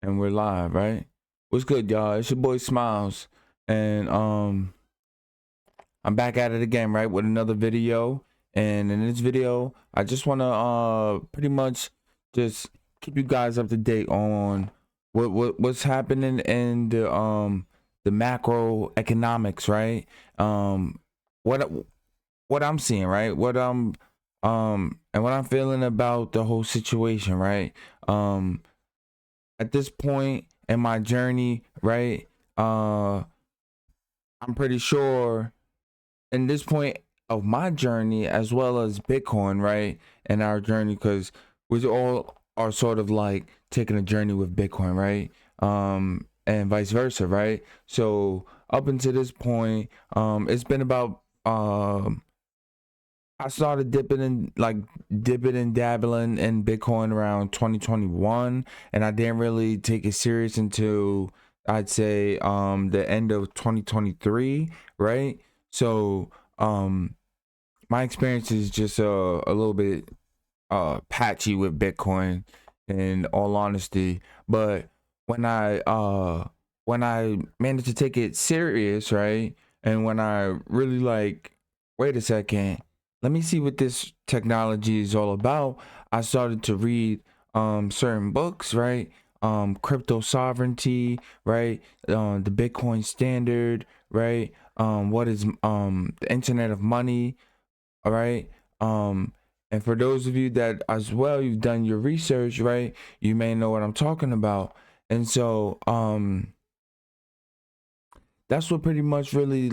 And we're live, right? What's good, y'all? It's your boy Smiles, and I'm back at it again, right, with another video. And in this video, I just want to pretty much just keep you guys up to date on what's happening in the macroeconomics, right? What what I'm seeing, right? What and what I'm feeling about the whole situation, right? At this point in my journey, right? I'm pretty sure in this point of my journey, as well as Bitcoin, right? And our journey, because we all are sort of like taking a journey with Bitcoin, right? And vice versa, right? So up until this point, it's been about I started dipping and dabbling in Bitcoin around 2021, and I didn't really take it serious until I'd say the end of 2023, right? So my experience is just a little bit patchy with Bitcoin, in all honesty. But when I when I managed to take it serious, right? And when I really like, wait a second, let me see what this technology is all about. I started to read certain books, right? Crypto sovereignty, right? The Bitcoin standard, right? What is the Internet of Money, all right? And for those of you that as well, you've done your research, right? You may know what I'm talking about. And so that's what pretty much really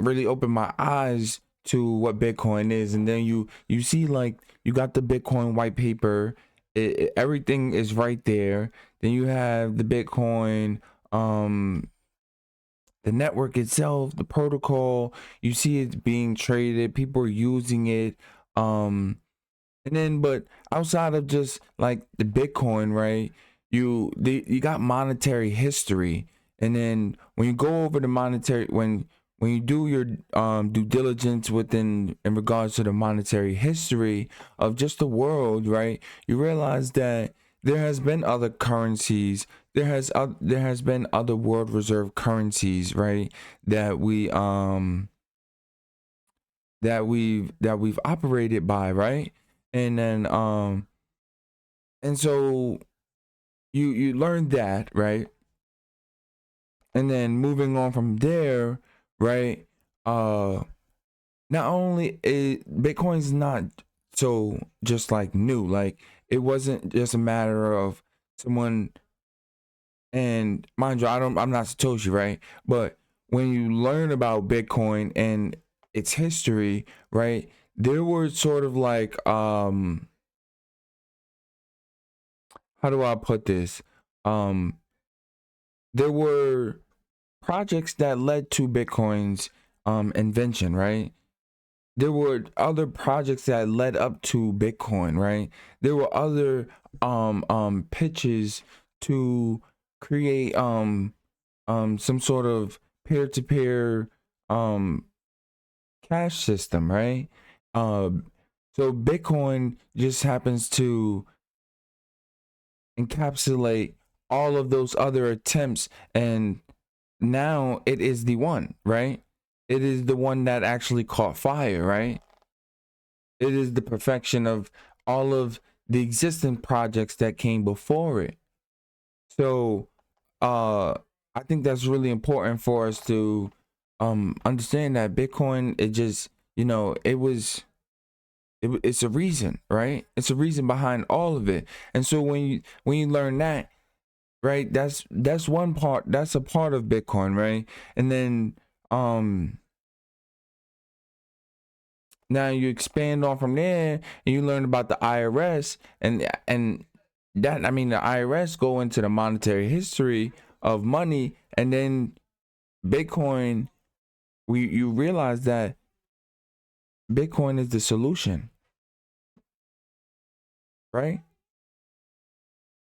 really opened my eyes to what Bitcoin is. And then you see, like, you got the Bitcoin white paper, everything is right there. Then you have the Bitcoin, the network itself, the protocol, you see it's being traded, people are using it. And then, but outside of just like the Bitcoin, right? You got monetary history. And then when you go over the monetary, when you do your due diligence within in regards to the monetary history of just the world, right? You realize that there has been other currencies. There has been other world reserve currencies, right? That we've operated by, right? And then and so you learn that, right? And then moving on from there, right? Not only Bitcoin's not so just like new, like it wasn't just a matter of someone. And mind you, I'm not Satoshi, right? But when you learn about Bitcoin and its history, right, there were sort of like how do I put this? Um there were projects that led to Bitcoin's invention, right? There were other projects that led up to Bitcoin, right? There were other pitches to create some sort of peer-to-peer um cash system, right? So Bitcoin just happens to encapsulate all of those other attempts, and now it is the one, right? It is the one that actually caught fire, right? It is the perfection of all of the existing projects that came before it. So I think that's really important for us to understand that Bitcoin, it just, it's a reason, right? It's a reason behind all of it. And so when you learn that, right, that's one part, that's a part of Bitcoin, right? And then now you expand on from there and you learn about the IRS, and that, I mean, the IRS go into the monetary history of money. And then Bitcoin, you realize that Bitcoin is the solution, right?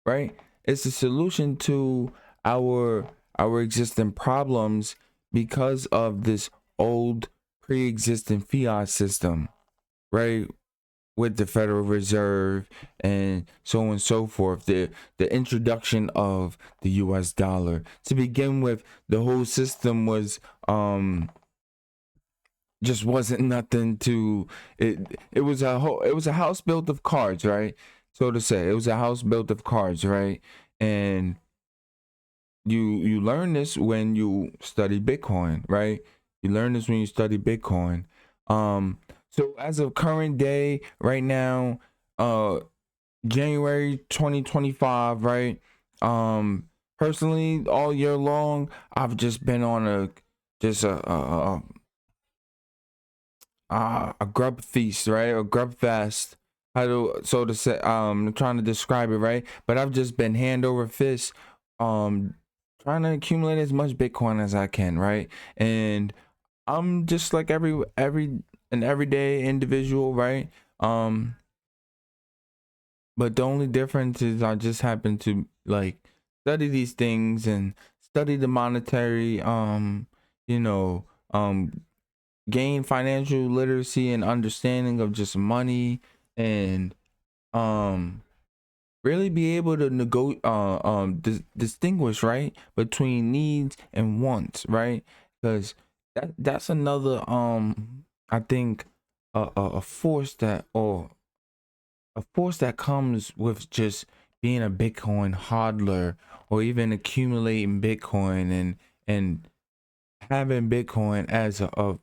Right? It's the solution to our existing problems because of this old pre-existing fiat system, right? with the Federal Reserve and so on and so forth, the introduction of the US dollar. To begin with, the whole system was just wasn't nothing to it was a house built of cards, right? So to say, it was a house built of cards, right? And you learn this when you study Bitcoin, right? You learn this when you study Bitcoin. So as of current day, right now, January 2025, right? Personally, all year long, I've just been on just a grub feast, right? A grub fast. How to so to say I'm trying to describe it, right? But I've just been hand over fist um trying to accumulate as much Bitcoin as I can, right? And I'm just like an everyday individual, right? But the only difference is I just happen to like study these things and study the monetary you know um gain financial literacy and understanding of just money, and um really be able to distinguish, right, between needs and wants, right? Because that's another I think a force that or a force that comes with just being a Bitcoin hodler, or even accumulating Bitcoin and having Bitcoin as a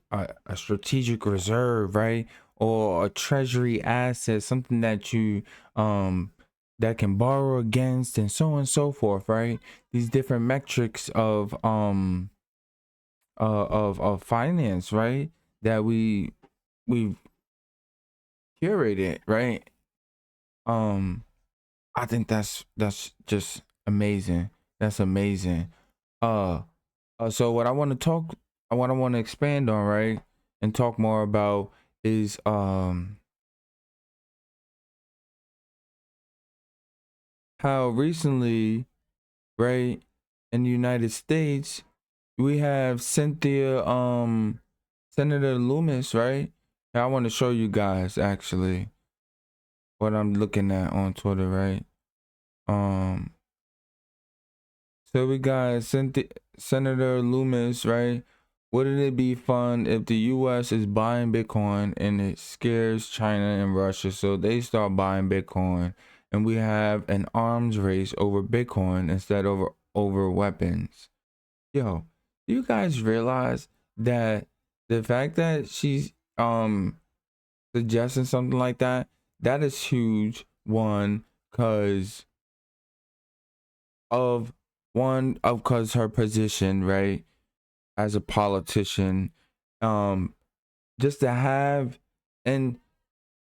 strategic reserve, right? Or a treasury asset, something that you that can borrow against, and so on and so forth, right? These different metrics of finance, right? That we've curated, right? I think that's just amazing. That's amazing. Uh so what I want to talk, what I want to expand on, right, and talk more about is how recently, right, in the United States, we have Senator Loomis, right? And I want to show you guys actually what I'm looking at on Twitter, right? Um, so we got Senator Loomis, right? Wouldn't it be fun if the US is buying Bitcoin and it scares China and Russia so they start buying Bitcoin, and we have an arms race over Bitcoin instead of over weapons? Yo, do you guys realize that the fact that she's suggesting something like that, that is huge. One, cause of cause her position, right, as a politician, um, just to have, and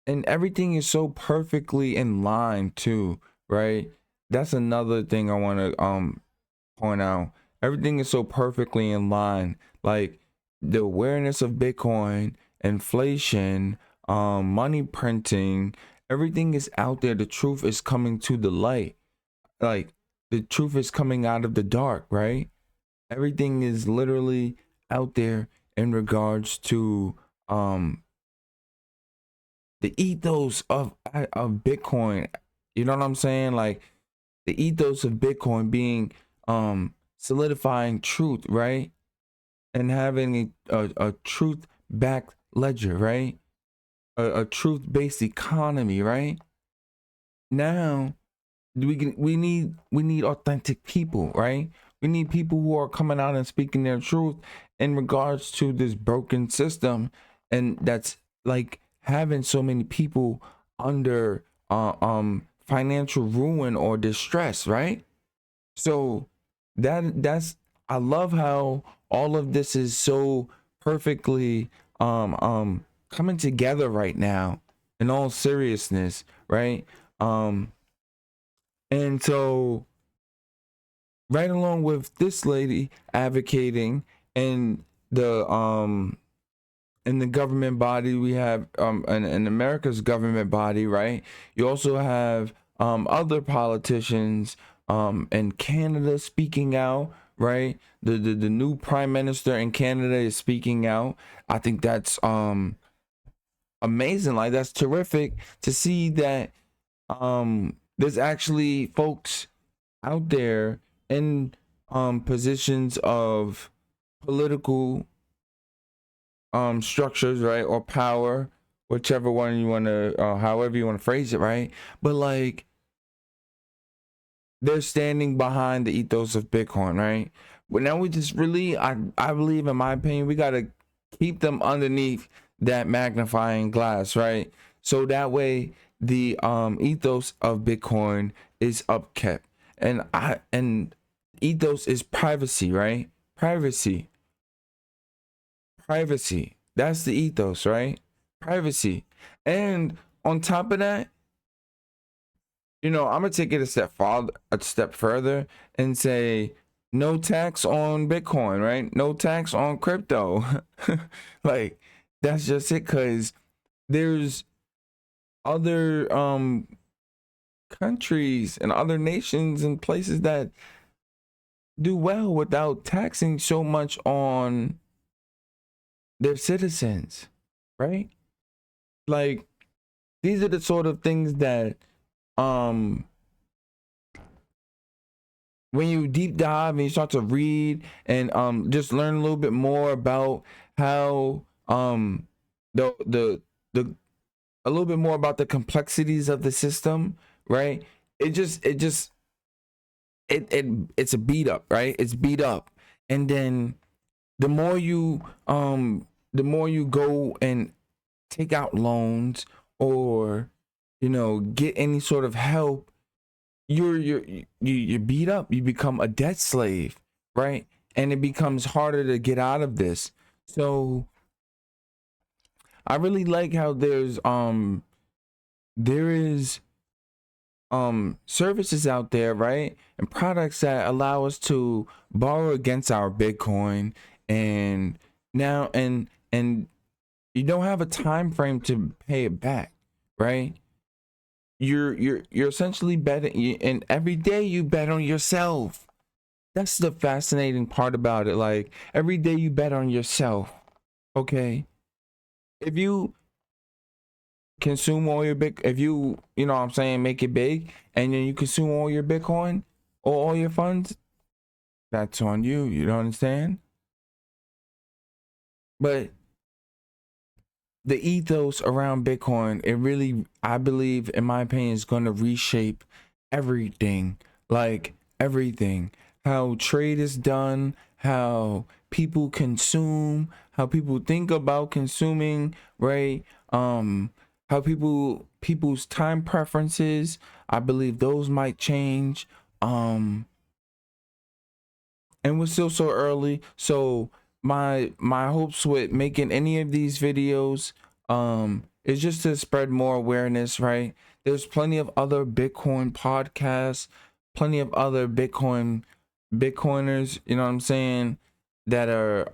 everything is so perfectly in line too, right? That's another thing I want to point out. Everything is so perfectly in line, like the awareness of Bitcoin, inflation, money printing, everything is out there. The truth is coming to the light, like the truth is coming out of the dark, right? Everything is literally out there in regards to the ethos of Bitcoin. You know what I'm saying? Like the ethos of Bitcoin being solidifying truth, right? And having a truth backed ledger, right? A truth based economy, right? Now we need authentic people, right? We need people who are coming out and speaking their truth in regards to this broken system, and that's like having so many people under financial ruin or distress, right? So that's I love how all of this is so perfectly coming together right now, in all seriousness, right? And so right along with this lady advocating, and the in the government body, we have in America's government body, right? You also have other politicians in Canada speaking out, right? The new prime minister in Canada is speaking out. I think that's amazing. Like, that's terrific to see that there's actually folks out there in positions of political structures, right, or power, whichever one you want to, however you want to phrase it, right? But like, they're standing behind the ethos of Bitcoin, right? But now we just really, I believe, in my opinion, we gotta keep them underneath that magnifying glass, right? So that way the ethos of Bitcoin is upkept. And ethos is privacy, right? Privacy. That's the ethos, right? Privacy. And on top of that, I'm gonna take it a step further, and say no tax on Bitcoin, right? No tax on crypto. Like, that's just it, because there's other countries and other nations and places that do well without taxing so much on their citizens, right? Like, these are the sort of things that um when you deep dive and you start to read and just learn a little bit more about how the a little bit more about the complexities of the system, right? It's a beat up, right? It's beat up. And then the more you go and take out loans, or get any sort of help, you're beat up. You become a debt slave, right? And it becomes harder to get out of this. So I really like how there is services out there, right, and products that allow us to borrow against our Bitcoin, and now and you don't have a time frame to pay it back, right? You're essentially betting, and every day you bet on yourself. That's the fascinating part about it. Like, every day you bet on yourself. Okay, if you consume all your if you know what I'm saying, make it big, and then you consume all your Bitcoin or all your funds, that's on you. You don't understand? But the ethos around Bitcoin, it really, I believe, in my opinion, is going to reshape everything. Like, everything. How trade is done, how people consume, how people think about consuming, right? How people's time preferences, I believe those might change. And we're still so early. So my hopes with making any of these videos is just to spread more awareness, right? There's plenty of other Bitcoin podcasts, plenty of other Bitcoiners, you know what I'm saying, that are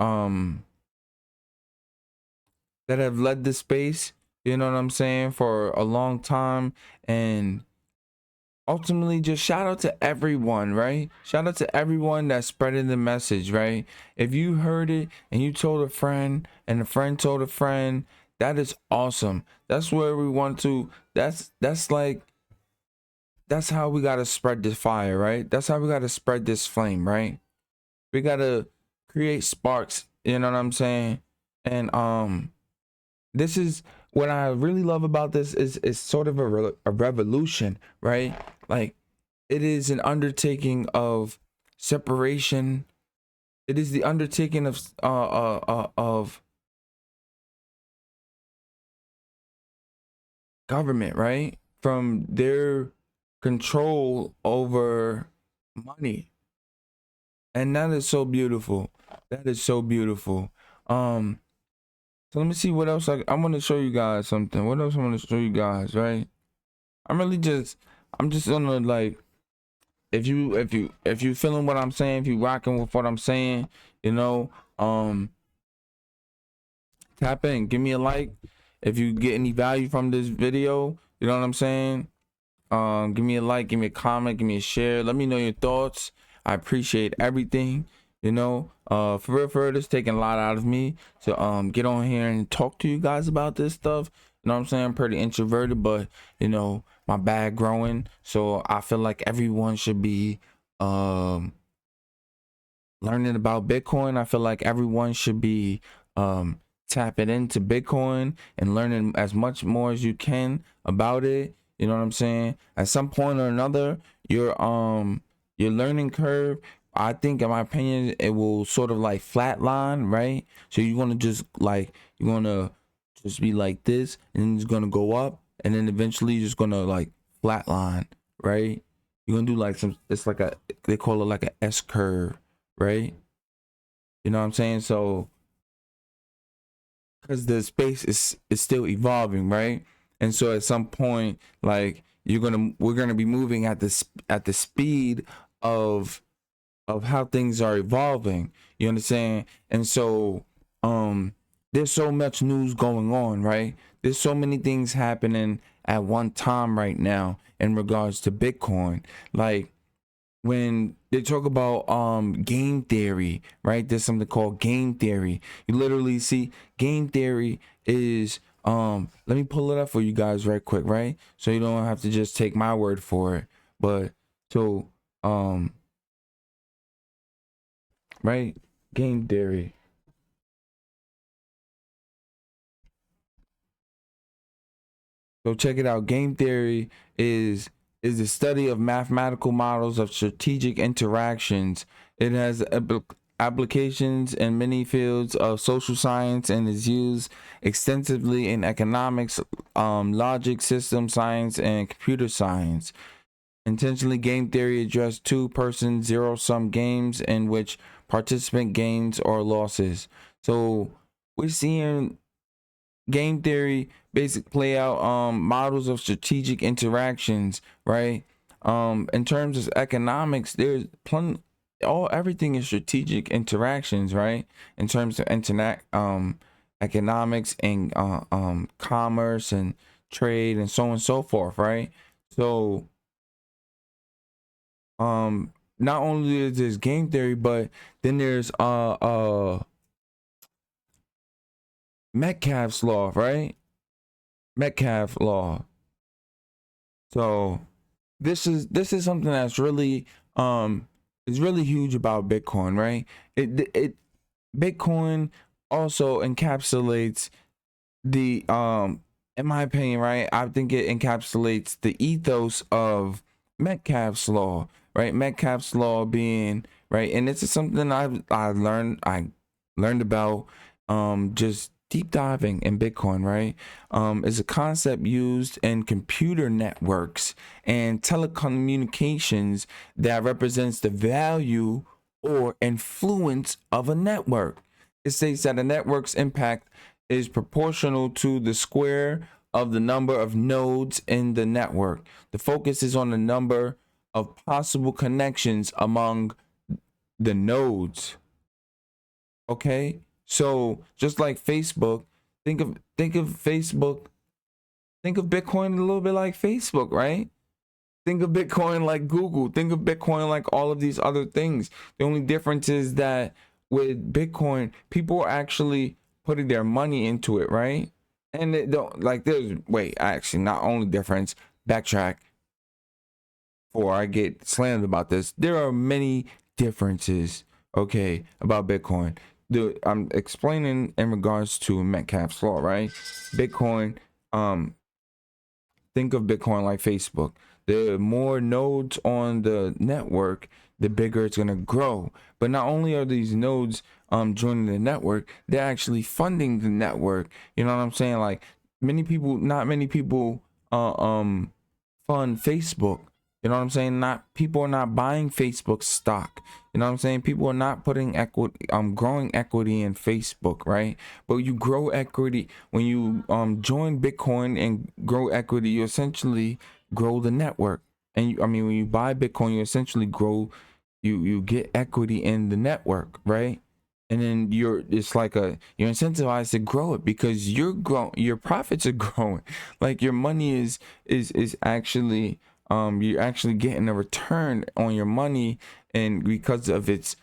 that have led the space, you know what I'm saying, for a long time. And ultimately, just shout out to everyone, right? Shout out to everyone that's spreading the message, right? If you heard it and you told a friend and a friend told a friend, that is awesome. That's where we want to, that's like, that's how we got to spread this fire, right? That's how we got to spread this flame, right? We got to create sparks, you know what I'm saying? And this is what I really love about this, is sort of a revolution, right? Like, it is an undertaking of separation. It is the undertaking of government, right, from their control over money. And that is so beautiful. That is so beautiful. So let me see what else I want to show you guys something. What else I want to show you guys, right? I'm just gonna, like, if you feeling what I'm saying, if you rocking with what I'm saying, you know, tap in, give me a like. If you get any value from this video, you know what I'm saying, give me a like, give me a comment, give me a share, let me know your thoughts. I appreciate everything, you know. For real, it's taking a lot out of me to get on here and talk to you guys about this stuff. know what I'm saying? I'm pretty introverted, but you know, my bag growing. So I feel like everyone should be learning about Bitcoin. I feel like everyone should be tapping into Bitcoin and learning as much more as you can about it. You know what I'm saying? At some point or another, your learning curve, I think in my opinion, it will sort of like flatline, right? So you're gonna just like you're gonna just be like this, and then it's gonna go up, and then eventually you're just gonna like flatline, right? You're gonna do like some, it's like a, they call it like a S curve, right? You know what I'm saying? So because the space is still evolving, right? And so at some point, like we're gonna be moving at the speed of how things are evolving. You understand? And so there's so much news going on, right? There's so many things happening at one time right now in regards to Bitcoin. Like when they talk about game theory, right? There's something called game theory. You literally see game theory is let me pull it up for you guys right quick, right? So you don't have to just take my word for it. But so right? Game theory. So check it out. Game theory is the study of mathematical models of strategic interactions. It has applications in many fields of social science and is used extensively in economics, logic, system science, and computer science. Intentionally, game theory addressed two-person zero-sum games in which participant gains or losses. So we're seeing game theory basic play out models of strategic interactions, right? In terms of economics, there's plenty, everything is strategic interactions, right? In terms of internet economics and commerce and trade and so on and so forth, right? So not only is this game theory, but then there's Metcalfe's law, right? Metcalfe law. So this is something that's really is really huge about Bitcoin, right? It Bitcoin also encapsulates the in my opinion, right? I think it encapsulates the ethos of Metcalfe's law, right? Metcalfe's law being right, and this is something I learned about just deep diving in Bitcoin, right? Is a concept used in computer networks and telecommunications that represents the value or influence of a network. It states that a network's impact is proportional to the square of the number of nodes in the network. The focus is on the number of possible connections among the nodes. Okay? So just like Facebook, think of Facebook, think of Bitcoin a little bit like Facebook, right? Think of Bitcoin like Google. Think of Bitcoin like all of these other things. The only difference is that with Bitcoin, people are actually putting their money into it, right? And it don't like there's wait, actually not only difference, backtrack before I get slandered about this. There are many differences, okay, about Bitcoin. I'm explaining in regards to Metcalfe's law, right? Bitcoin, think of Bitcoin like Facebook. The more nodes on the network, the bigger it's gonna grow. But not only are these nodes joining the network, they're actually funding the network. You know what I'm saying? Like not many people fund Facebook. You know what I'm saying? Not people are not buying Facebook stock. You know what I'm saying? People are not putting equity, growing equity in Facebook, right? But you grow equity when you join Bitcoin and grow equity. You essentially grow the network. And I mean, when you buy Bitcoin, you essentially grow. You get equity in the network, right? And then it's like you're incentivized to grow it because your profits are growing. Like your money is actually you're actually getting a return on your money, and because of its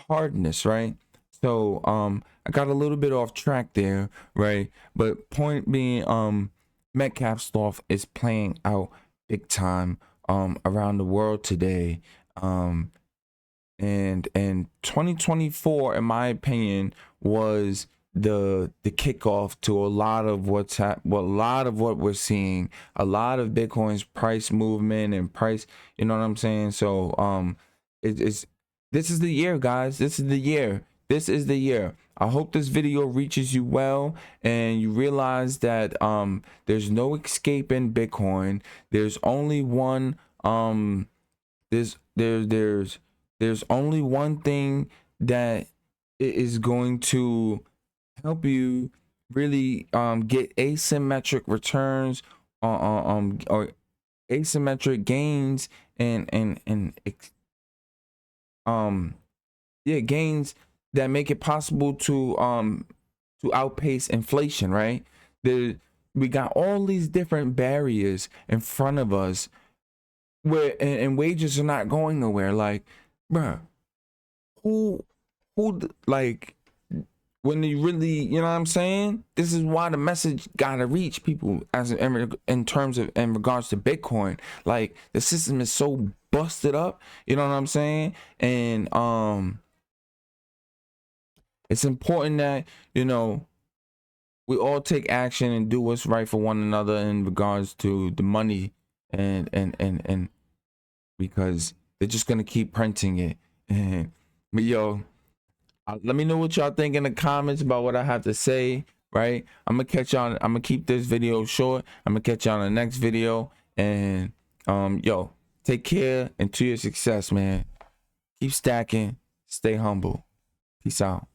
hardness, right? So I got a little bit off track there, right? But point being, Metcalf's law is playing out big time around the world today. And 2024, in my opinion, was the kickoff to a lot of a lot of what we're seeing, a lot of Bitcoin's price movement and price, you know what I'm saying? So it's this is the year, guys. This is the year. This is the year. I hope this video reaches you well and you realize that there's no escaping Bitcoin. There's only one there's only one thing that is going to help you really get asymmetric returns or asymmetric gains and yeah, gains that make it possible to outpace inflation, right? We got all these different barriers in front of us where and wages are not going nowhere. Like, bruh, who like, when you really, you know what I'm saying? This is why the message gotta reach people as in terms of in regards to Bitcoin. Like, the system is so busted up, you know what I'm saying? And it's important that, you know, we all take action and do what's right for one another in regards to the money and because they're just gonna keep printing it. And but yo, let me know what y'all think in the comments about what I have to say, right? I'm gonna catch y'all. I'm gonna keep this video short. I'm gonna catch y'all in the next video. And yo, take care and to your success, man. Keep stacking, stay humble. Peace out.